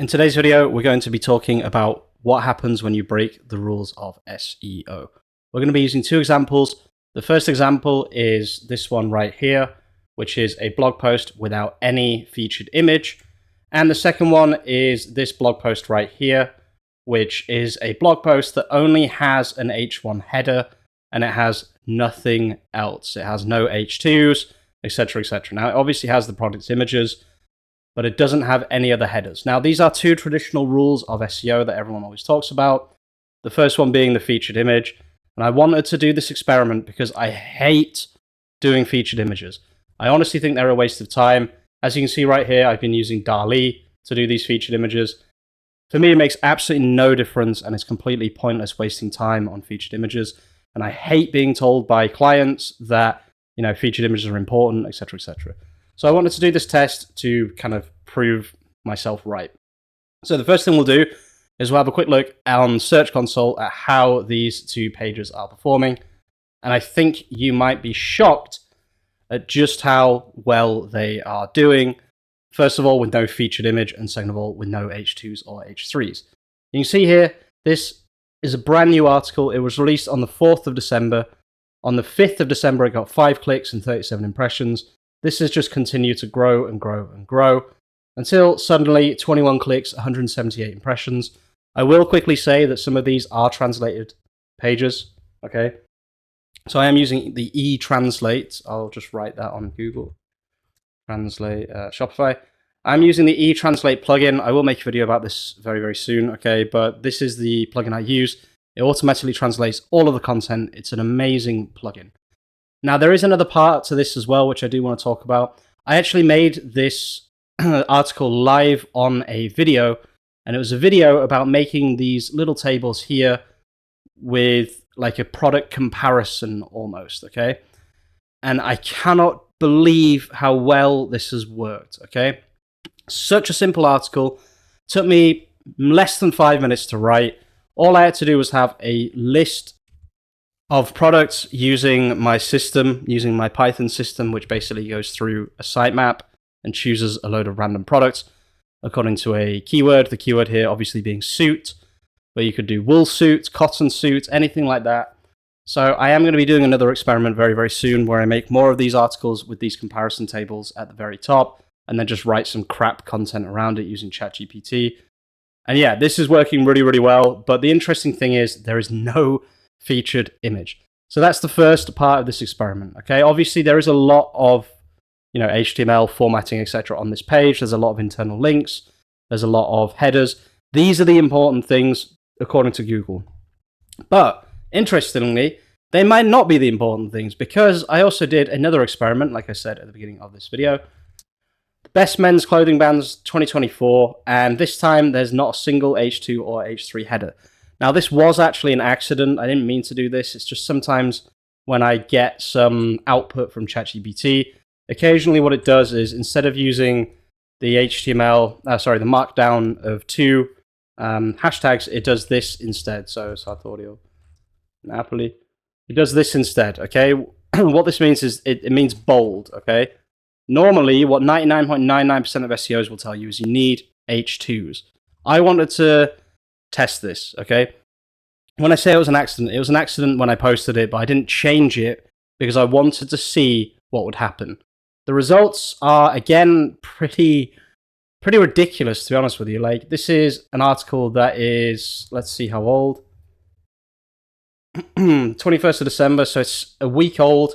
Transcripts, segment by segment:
In today's video, we're going to be talking about what happens when you break the rules of SEO. We're going to be using two examples. The first example is this one right here, which is a blog post without any featured image. And the second one is this blog post right here, which is a blog post that only has an H1 header and it has nothing else. It has no H2s, etc., etc. Now, it obviously has the product images, but it doesn't have any other headers. Now, these are two traditional rules of SEO that everyone always talks about. The first one being the featured image. And I wanted to do this experiment because I hate doing featured images. I honestly think they're a waste of time. As you can see right here, I've been using DALL-E to do these featured images. For me, it makes absolutely no difference and it's completely pointless wasting time on featured images. And I hate being told by clients that, featured images are important, etc., etc. So I wanted to do this test to kind of prove myself right. So the first thing we'll do is we'll have a quick look on Search Console at how these two pages are performing. And I think you might be shocked at just how well they are doing. First of all, with no featured image, and second of all, with no H2s or H3s. You can see here, this is a brand new article. It was released on the 4th of December. On the 5th of December, it got 5 clicks and 37 impressions. This has just continued to grow and grow and grow until suddenly 21 clicks, 178 impressions. I will quickly say that some of these are translated pages, okay? So I am using the e-translate. I'll just write that on Google. Translate Shopify. I'm using the e-translate plugin. I will make a video about this very, very soon, okay? But this is the plugin I use. It automatically translates all of the content. It's an amazing plugin. Now, there is another part to this as well, which I do want to talk about. I actually made this article live on a video, and it was a video about making these little tables here with like a product comparison almost, okay? And I cannot believe how well this has worked, okay? Such a simple article. Took me less than 5 minutes to write. All I had to do was have a list of products using my system, using my Python system, which basically goes through a sitemap and chooses a load of random products according to a keyword. The keyword here obviously being suit, but you could do wool suit, cotton suit, anything like that. So I am going to be doing another experiment very, very soon where I make more of these articles with these comparison tables at the very top and then just write some crap content around it using ChatGPT. And yeah, this is working really, really well. But the interesting thing is there is no featured image. So that's the first part of this experiment, okay? Obviously, there is a lot of, HTML formatting, etc. on this page. There's a lot of internal links. There's a lot of headers. These are the important things according to Google. But interestingly, they might not be the important things because I also did another experiment, like I said at the beginning of this video. The Best Men's Clothing Brands 2024, and this time there's not a single H2 or H3 header. Now, this was actually an accident. I didn't mean to do this. It's just sometimes when I get some output from ChatGPT, occasionally what it does is instead of using the the markdown of two hashtags, it does this instead. So, Sartorio, Napoli. It does this instead, okay? What this means is it means bold, okay? Normally, what 99.99% of SEOs will tell you is you need H2s. I wanted to test this, okay? When I say it was an accident when I posted it, but I didn't change it because I wanted to see what would happen. The results are, again, pretty ridiculous, to be honest with you. Like, this is an article that is, let's see how old. 21st of December, so it's a week old.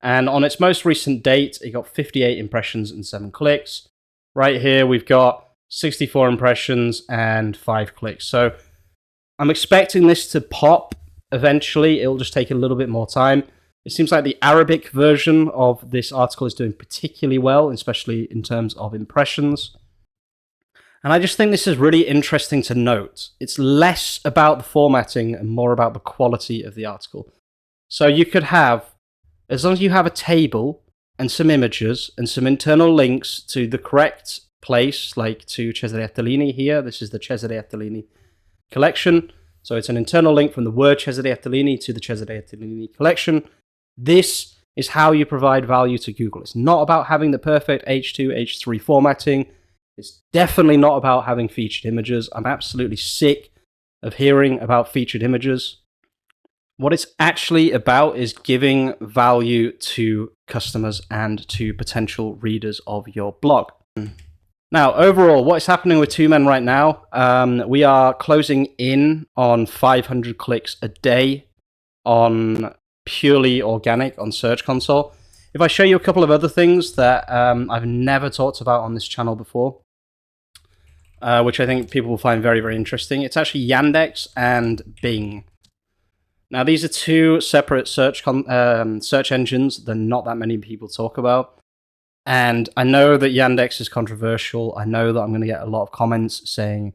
And on its most recent date, it got 58 impressions and 7 clicks. Right here, we've got 64 impressions and 5 clicks. So I'm expecting this to pop eventually. It'll just take a little bit more time. It seems like the Arabic version of this article is doing particularly well, especially in terms of impressions. And I just think this is really interesting to note. It's less about the formatting and more about the quality of the article. So you could have, as long as you have a table and some images and some internal links to the correct place, like to Cesare Attolini here. This is the Cesare Attolini collection. So it's an internal link from the word Cesare Attolini to the Cesare Attolini collection. This is how you provide value to Google. It's not about having the perfect H2, H3 formatting. It's definitely not about having featured images. I'm absolutely sick of hearing about featured images. What it's actually about is giving value to customers and to potential readers of your blog. Now, overall, what is happening with Two Men right now? We are closing in on 500 clicks a day on purely organic on Search Console. If I show you a couple of other things that I've never talked about on this channel before, which I think people will find very, very interesting, it's actually Yandex and Bing. Now, these are two separate search engines that not that many people talk about. And I know that Yandex is controversial. I know that I'm going to get a lot of comments saying,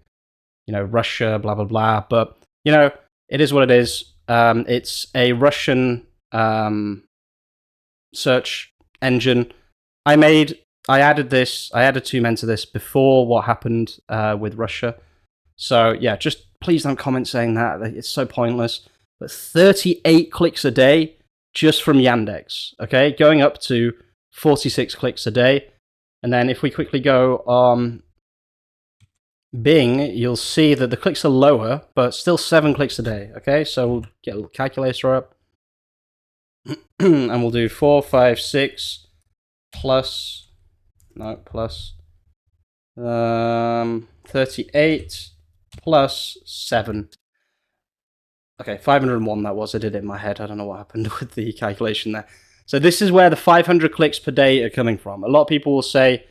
Russia, blah, blah, blah. But, it is what it is. It's a Russian search engine. I added Two Men to this before what happened with Russia. So yeah, just please don't comment saying that. It's so pointless. But 38 clicks a day just from Yandex, okay? Going up to 46 clicks a day. And then if we quickly go on Bing, you'll see that the clicks are lower, but still 7 clicks a day, okay? So we'll get a little calculator up. And we'll do 4, 5, 6 plus 38 plus 7. Okay, 501 that was. I did it in my head. I don't know what happened with the calculation there. So this is where the 500 clicks per day are coming from. A lot of people will say,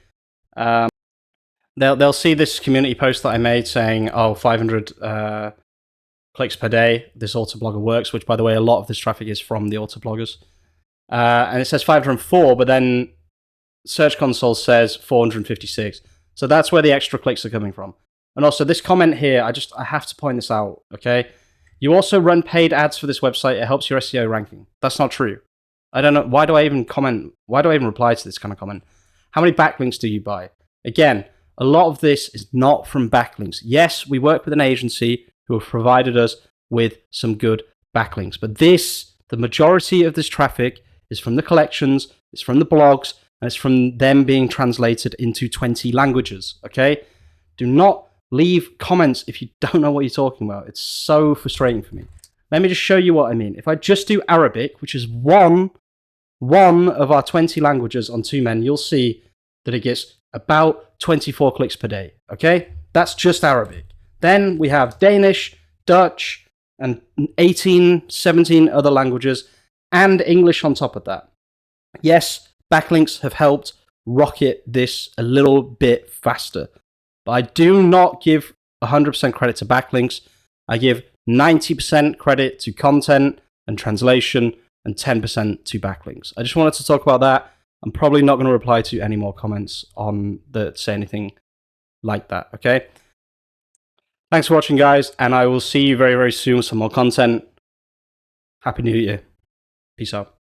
they'll see this community post that I made saying, 500 clicks per day, this autoblogger works, which by the way, a lot of this traffic is from the autobloggers. And it says 504, but then Search Console says 456. So that's where the extra clicks are coming from. And also this comment here, I have to point this out, okay? You also run paid ads for this website. It helps your SEO ranking. That's not true. I don't know. Why do I even comment? Why do I even reply to this kind of comment? How many backlinks do you buy? Again, a lot of this is not from backlinks. Yes, we work with an agency who have provided us with some good backlinks. But the majority of this traffic is from the collections, it's from the blogs, and it's from them being translated into 20 languages, okay? Do not leave comments if you don't know what you're talking about. It's so frustrating for me. Let me just show you what I mean. If I just do Arabic, which is one of our 20 languages on Two Men, you'll see that it gets about 24 clicks per day, okay? That's just Arabic. Then we have Danish, Dutch, and 18, 17 other languages, and English on top of that. Yes, backlinks have helped rocket this a little bit faster. But I do not give 100% credit to backlinks. I give 90% credit to content and translation and 10% to backlinks. I just wanted to talk about that. I'm probably not going to reply to any more comments on that say anything like that, okay? Thanks for watching, guys, and I will see you very, very soon with some more content. Happy New Year. Peace out.